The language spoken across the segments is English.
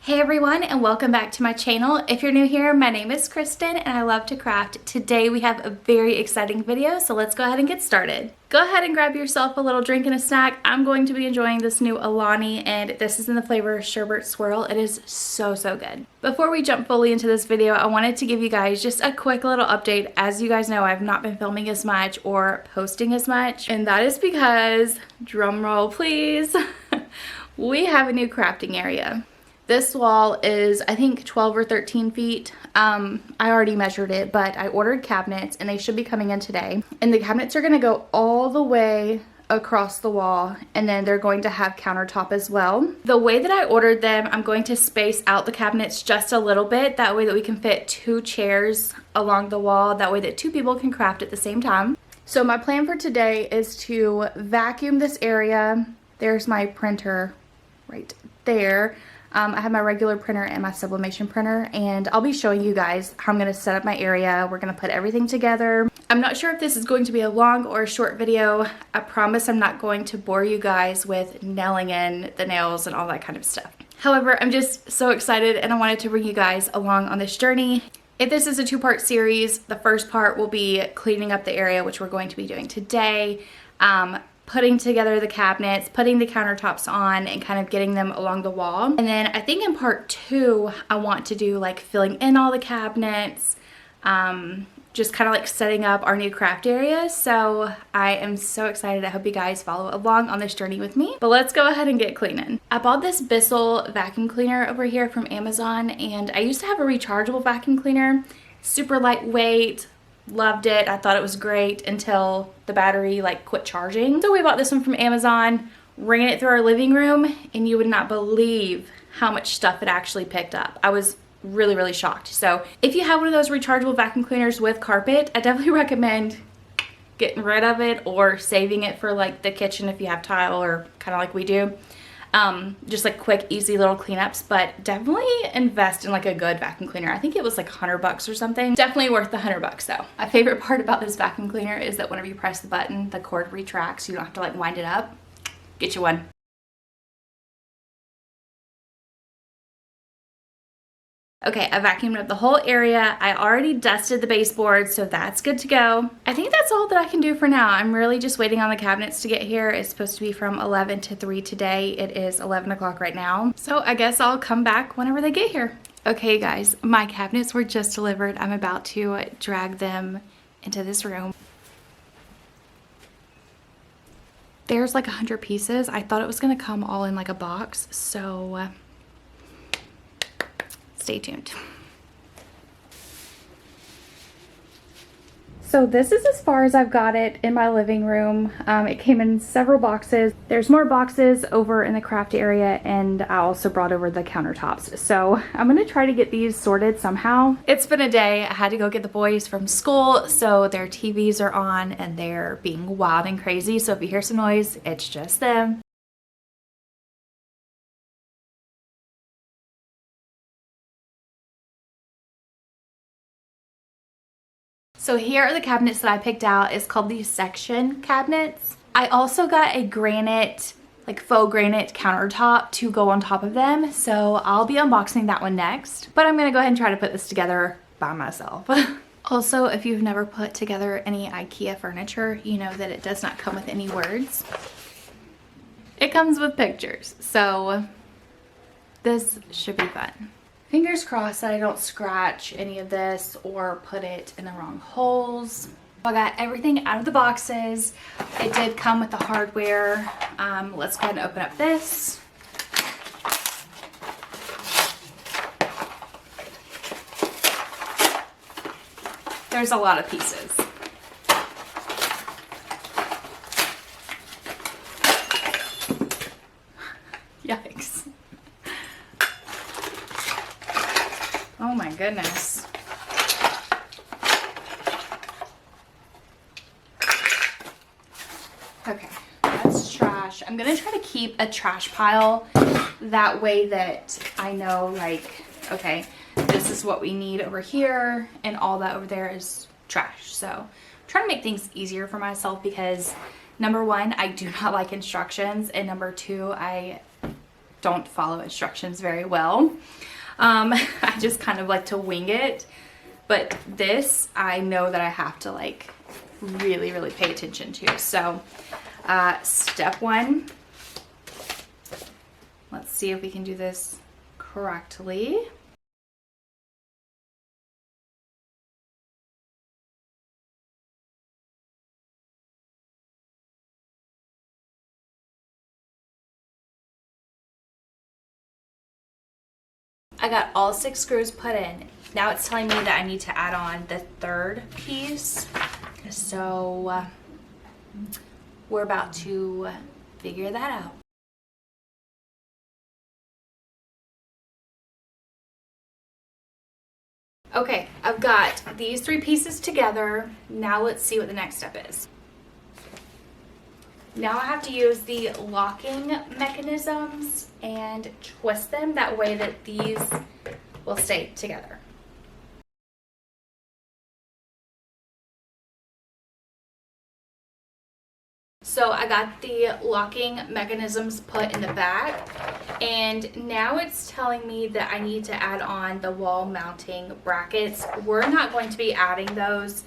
Hey everyone, and welcome back to my channel. If you're new here, my name is Kristen and I love to craft. Today we have a very exciting video, so let's go ahead and get started. Go ahead and grab yourself a little drink and a snack. I'm going to be enjoying this new Alani, and this is in the flavor Sherbet Swirl. It is so good. Before we jump fully into this video, I wanted to give you guys just a quick little update. As you guys know, I've not been filming as much or posting as much, and that is because, drum roll please, we have a new crafting area. This wall is, I think, 12 or 13 feet. I already measured it, but I ordered cabinets and they should be coming in today. And the cabinets are gonna go all the way across the wall, and then they're going to have countertop as well. The way that I ordered them, I'm going to space out the cabinets just a little bit. That way that we can fit 2 chairs along the wall. That way that 2 people can craft at the same time. So my plan for today is to vacuum this area. There's my printer right there. I have my regular printer and my sublimation printer, and I'll be showing you guys how I'm going to set up my area. We're going to put everything together. I'm not sure if this is going to be a long or a short video. I promise I'm not going to bore you guys with nailing in the nails and all that kind of stuff. However, I'm just so excited and I wanted to bring you guys along on this journey. If this is a 2-part series, the first part will be cleaning up the area, which we're going to be doing today. Putting together the cabinets, putting the countertops on, and kind of getting them along the wall. And then I think in part 2, I want to do like filling in all the cabinets, just kind of like setting up our new craft area. So I am so excited. I hope you guys follow along on this journey with me. But let's go ahead and get cleaning. I bought this Bissell vacuum cleaner over here from Amazon, and I used to have a rechargeable vacuum cleaner, super lightweight. Loved it. I thought it was great until the battery like quit charging. So we bought this one from Amazon, ran it through our living room, and you would not believe how much stuff it actually picked up. I was really shocked. So if you have one of those rechargeable vacuum cleaners with carpet, I definitely recommend getting rid of it or saving it for like the kitchen if you have tile, or kind of like we do. Just like quick, easy little cleanups, but definitely invest in like a good vacuum cleaner. I think it was like $100 or something. Definitely worth the $100 though. My favorite part about this vacuum cleaner is that whenever you press the button, the cord retracts. You don't have to like wind it up. Get you one. Okay, I vacuumed up the whole area. I already dusted the baseboard, so that's good to go. I think that's all that I can do for now. I'm really just waiting on the cabinets to get here. It's supposed to be from 11 to 3 today. It is 11 o'clock right now. So I guess I'll come back whenever they get here. Okay guys, my cabinets were just delivered. I'm about to drag them into this room. There's like 100 pieces. I thought it was gonna come all in like a box, so stay tuned. So this is as far as I've got it in my living room. It came in several boxes. There's more boxes over in the craft area, and I also brought over the countertops. So I'm gonna try to get these sorted somehow. It's been a day. I had to go get the boys from school, so their TVs are on and they're being wild and crazy. So if you hear some noise, it's just them. So here are the cabinets that I picked out. It's called the section cabinets. I also got a granite, like faux granite countertop to go on top of them. So I'll be unboxing that one next. But I'm gonna go ahead and try to put this together by myself. Also, if you've never put together any IKEA furniture, you know that it does not come with any words. It comes with pictures. So this should be fun. Fingers crossed that I don't scratch any of this or put it in the wrong holes. I got everything out of the boxes. It did come with the hardware. Let's go ahead and open up this. There's a lot of pieces. Yikes. Oh my goodness. Okay, that's trash. I'm gonna try to keep a trash pile that way that I know, like, okay, this is what we need over here and all that over there is trash. So I'm trying to make things easier for myself because number one, I do not like instructions, and number two, I don't follow instructions very well. I just kind of like to wing it. But this, I know that I have to like really, really pay attention to. So step one, let's see if we can do this correctly. I got all 6 screws put in. Now it's telling me that I need to add on the 3rd piece. So we're about to figure that out. Okay, I've got these 3 pieces together. Now let's see what the next step is. Now I have to use the locking mechanisms and twist them that way that these will stay together. So I got the locking mechanisms put in the back, and now it's telling me that I need to add on the wall mounting brackets. We're not going to be adding those.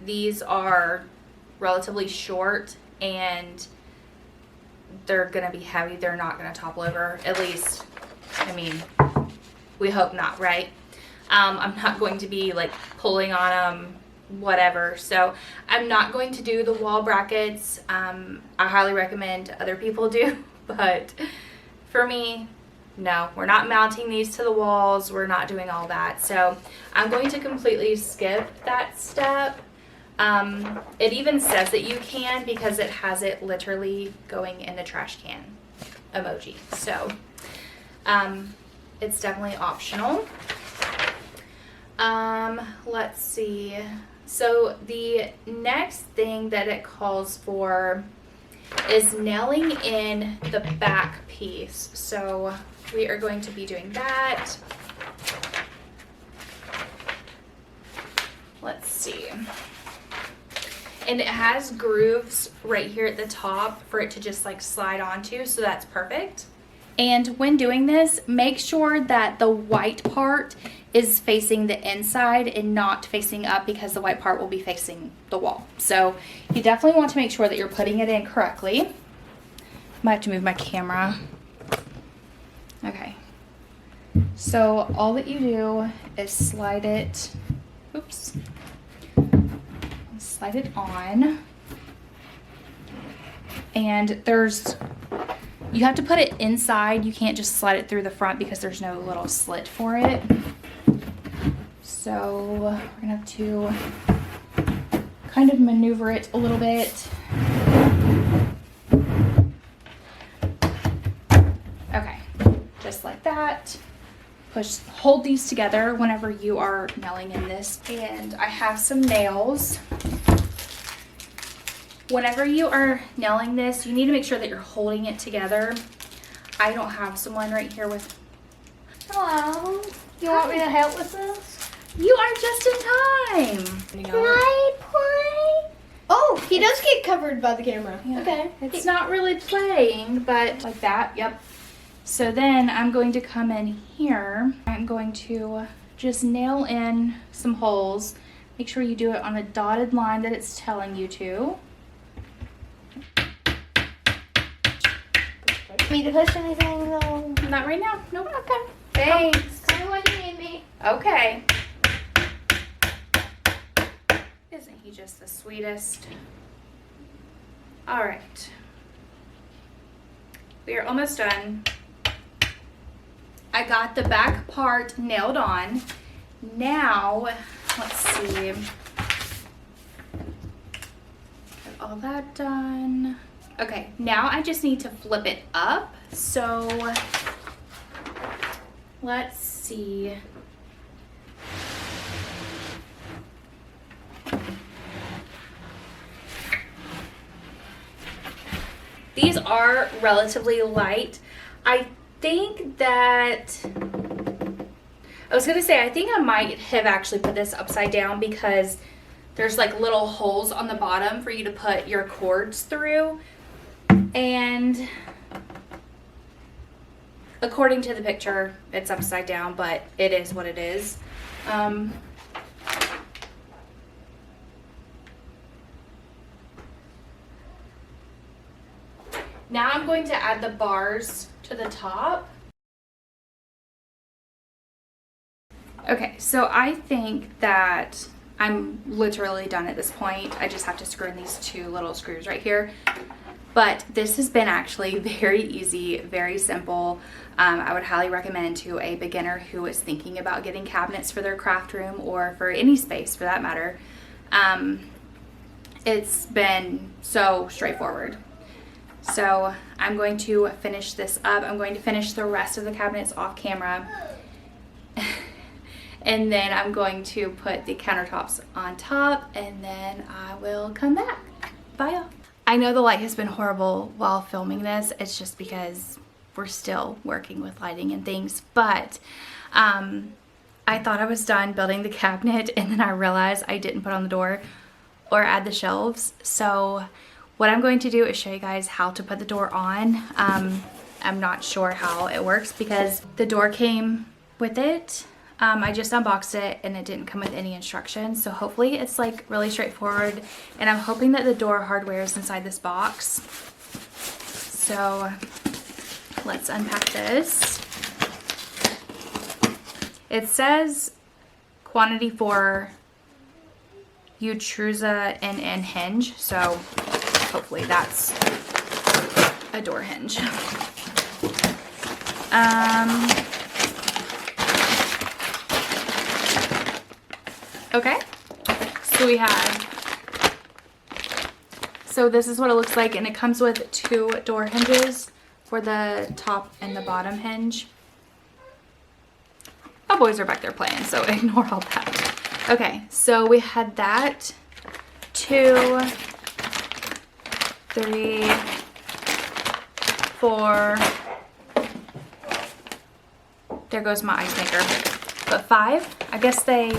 These are relatively short and they're gonna be heavy. They're not gonna topple over, at least, I mean, we hope not, right? I'm not going to be like pulling on them, whatever. So I'm not going to do the wall brackets. I highly recommend other people do, but for me, no, we're not mounting these to the walls. We're not doing all that. So I'm going to completely skip that step. It even says that you can because it has it literally going in the trash can emoji. So it's definitely optional. Let's see. So the next thing that it calls for is nailing in the back piece. So we are going to be doing that. Let's see. And it has grooves right here at the top for it to just like slide onto, so that's perfect. And when doing this, make sure that the white part is facing the inside and not facing up, because the white part will be facing the wall. So you definitely want to make sure that you're putting it in correctly. Might have to move my camera. Okay. So all that you do is slide it, oops. Slide it on, and you have to put it inside. You can't just slide it through the front because there's no little slit for it. So we're gonna have to kind of maneuver it a little bit. Okay, just like that. Hold these together whenever you are nailing in this. And I have some nails. Whenever you are nailing this, you need to make sure that you're holding it together. I don't have someone right here with... Hello. You want me to help with this? You are just in time. Can I play? Oh, he does get covered by the camera. Yeah. Okay. It's not really playing, but like that, yep. So then I'm going to come in here. I'm going to just nail in some holes. Make sure you do it on a dotted line that it's telling you to. Me to push anything though? Not right now. Nope. Okay. Thanks. Tell me when you need me. Okay. Isn't he just the sweetest? All right. We are almost done. I got the back part nailed on. Now, let's see. Got all that done. Okay, now I just need to flip it up. So, let's see. These are relatively light. I think that, I was gonna say, I think I might have actually put this upside down because there's like little holes on the bottom for you to put your cords through. And according to the picture, it's upside down, but it is what it is. Now I'm going to add the bars to the top. Okay, so I think that I'm literally done at this point. I just have to screw in these 2 little screws right here. But this has been actually very easy, very simple. I would highly recommend to a beginner who is thinking about getting cabinets for their craft room or for any space for that matter. It's been so straightforward. So I'm going to finish this up. I'm going to finish the rest of the cabinets off camera. And then I'm going to put the countertops on top, and then I will come back. Bye y'all. I know the light has been horrible while filming this. It's just because we're still working with lighting and things. But I thought I was done building the cabinet, and then I realized I didn't put on the door or add the shelves. So what I'm going to do is show you guys how to put the door on. I'm not sure how it works because the door came with it. I just unboxed it and it didn't come with any instructions, so hopefully it's like really straightforward, and I'm hoping that the door hardware is inside this box. So let's unpack this. It says quantity for Utruza and hinge, so hopefully that's a door hinge. Okay, so this is what it looks like, and it comes with 2 door hinges for the top and the bottom hinge. My boys are back there playing, so ignore all that. Okay, so we had that, 2, 3, 4, there goes my ice maker, but 5, I guess they,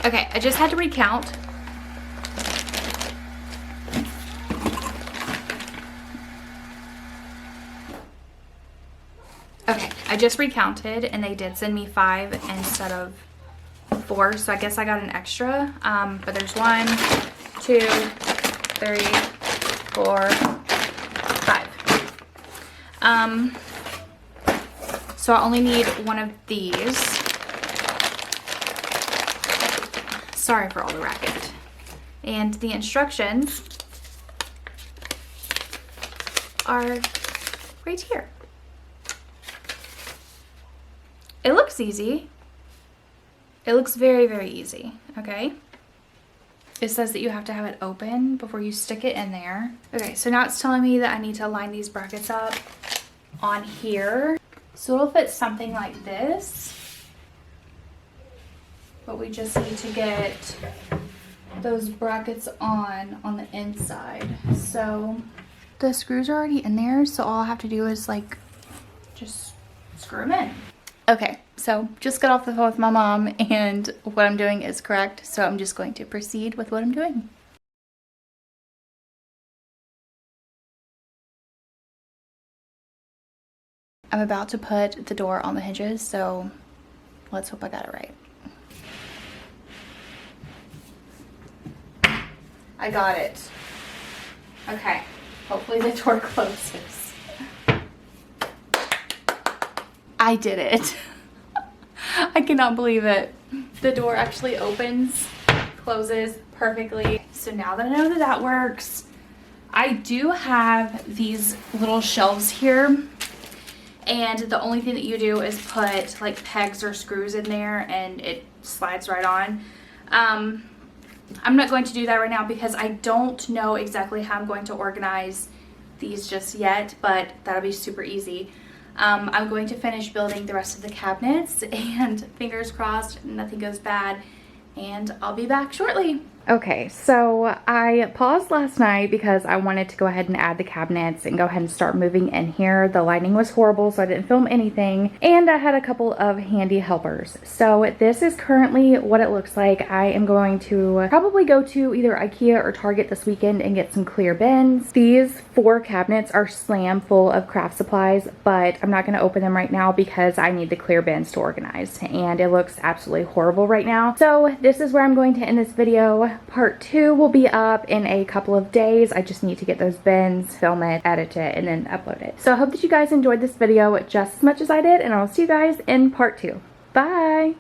okay, I just had to recount. Okay, I just recounted and they did send me 5 instead of 4, so I guess I got an extra. But there's 1, 2, 3, 4, 5. So I only need 1 of these. Sorry for all the racket. And the instructions are right here. It looks easy. It looks very, very easy, okay? It says that you have to have it open before you stick it in there. Okay, so now it's telling me that I need to line these brackets up on here. So it'll fit something like this. But we just need to get those brackets on the inside. So the screws are already in there, so all I have to do is like just screw them in. Okay, so just got off the phone with my mom and what I'm doing is correct, so I'm just going to proceed with what I'm doing. I'm about to put the door on the hinges, so let's hope I got it right. I got it. Okay, hopefully the door closes. I did it. I cannot believe it. The door actually opens, closes perfectly. So now that I know that that works, I do have these little shelves here. And the only thing that you do is put like pegs or screws in there and it slides right on. I'm not going to do that right now because I don't know exactly how I'm going to organize these just yet, but that'll be super easy. I'm going to finish building the rest of the cabinets and fingers crossed nothing goes bad, and I'll be back shortly. Okay, so I paused last night because I wanted to go ahead and add the cabinets and go ahead and start moving in here. The lighting was horrible, so I didn't film anything, and I had a couple of handy helpers. So this is currently what it looks like. I am going to probably go to either IKEA or Target this weekend and get some clear bins. These 4 cabinets are slam full of craft supplies, but I'm not going to open them right now because I need the clear bins to organize, and it looks absolutely horrible right now. So this is where I'm going to end this video. Part 2 will be up in a couple of days. I just need to get those bins, film it, edit it, and then upload it. So I hope that you guys enjoyed this video just as much as I did, and I'll see you guys in part 2. Bye!